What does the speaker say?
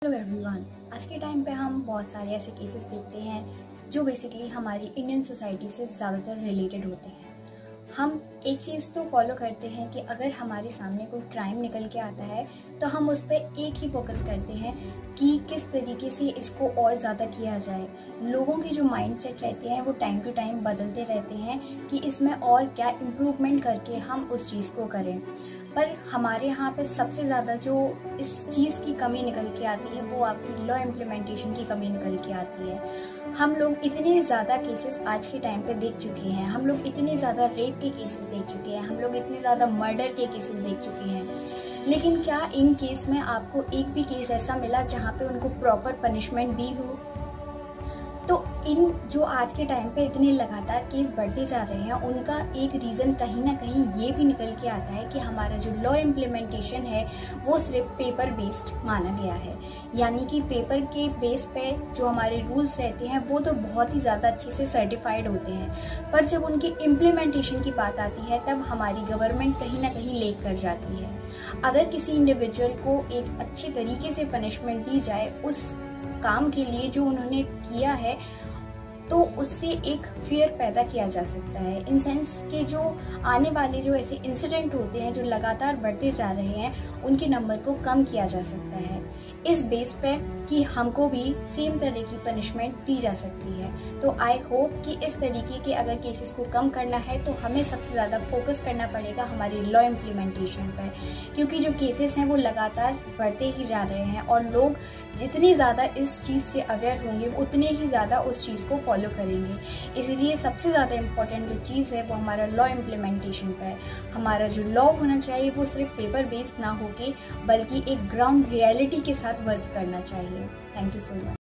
Hello everyone. आज के time पे हम बहुत सारे ऐसे केसेस देखते हैं जो बेसिकली हमारी इंडियन सोसाइटी से ज़्यादातर रिलेटेड होते हैं। हम एक चीज़ तो फॉलो करते हैं कि अगर हमारे सामने कोई क्राइम निकल के आता है तो हम उस पर एक ही फोकस करते हैं कि किस तरीके से इसको और ज़्यादा किया जाए। लोगों के जो माइंडसेट रहते हैं वो टाइम टू टाइम बदलते रहते हैं कि इसमें और क्या इम्प्रूवमेंट करके हम उस चीज़ को करें। पर हमारे यहाँ पे सबसे ज़्यादा जो इस चीज़ की कमी निकल के आती है वो आपकी लॉ इम्प्लीमेंटेशन की कमी निकल के आती है। हम लोग इतने ज़्यादा केसेस आज के टाइम पे देख चुके हैं, हम लोग इतने ज़्यादा रेप के केसेस देख चुके हैं, हम लोग इतने ज़्यादा मर्डर के केसेस देख चुके हैं, लेकिन क्या इन केस में आपको एक भी केस ऐसा मिला जहाँ पे उनको प्रॉपर पनिशमेंट दी हो? तो इन जो आज के टाइम पे इतने लगातार केस बढ़ते जा रहे हैं उनका एक रीज़न कहीं ना कहीं ये भी निकल के आता है कि हमारा जो लॉ इम्प्लीमेंटेशन है वो सिर्फ पेपर बेस्ड माना गया है। यानी कि पेपर के बेस पे जो हमारे रूल्स रहते हैं वो तो बहुत ही ज़्यादा अच्छे से सर्टिफाइड होते हैं, पर जब उनकी इम्प्लीमेंटेशन की बात आती है तब हमारी गवर्नमेंट कहीं ना कहीं लेट कर जाती है। अगर किसी इंडिविजुअल को एक अच्छे तरीके से पनिशमेंट दी जाए उस काम के लिए जो उन्होंने किया है तो उससे एक फियर पैदा किया जा सकता है। इन सेंस के जो आने वाले जो ऐसे इंसिडेंट होते हैं जो लगातार बढ़ते जा रहे हैं उनके नंबर को कम किया जा सकता है इस बेस पे कि हमको भी सेम तरह की पनिशमेंट दी जा सकती है। तो आई होप कि इस तरीके के अगर केसेस को कम करना है तो हमें सबसे ज़्यादा फोकस करना पड़ेगा हमारी लॉ इम्प्लीमेंटेशन पर, क्योंकि जो केसेस हैं वो लगातार बढ़ते ही जा रहे हैं और लोग जितनी ज़्यादा इस चीज़ से अवेयर होंगे उतने ही ज़्यादा उस चीज़ को फॉलो करेंगे। इसलिए सबसे ज़्यादा इम्पॉर्टेंट जो चीज़ है वो हमारा लॉ इम्प्लीमेंटेशन पर है। हमारा जो लॉ होना चाहिए वो सिर्फ पेपर बेस्ड ना होके बल्कि एक ग्राउंड रियलिटी के साथ वर्क करना चाहिए। Thank you so much.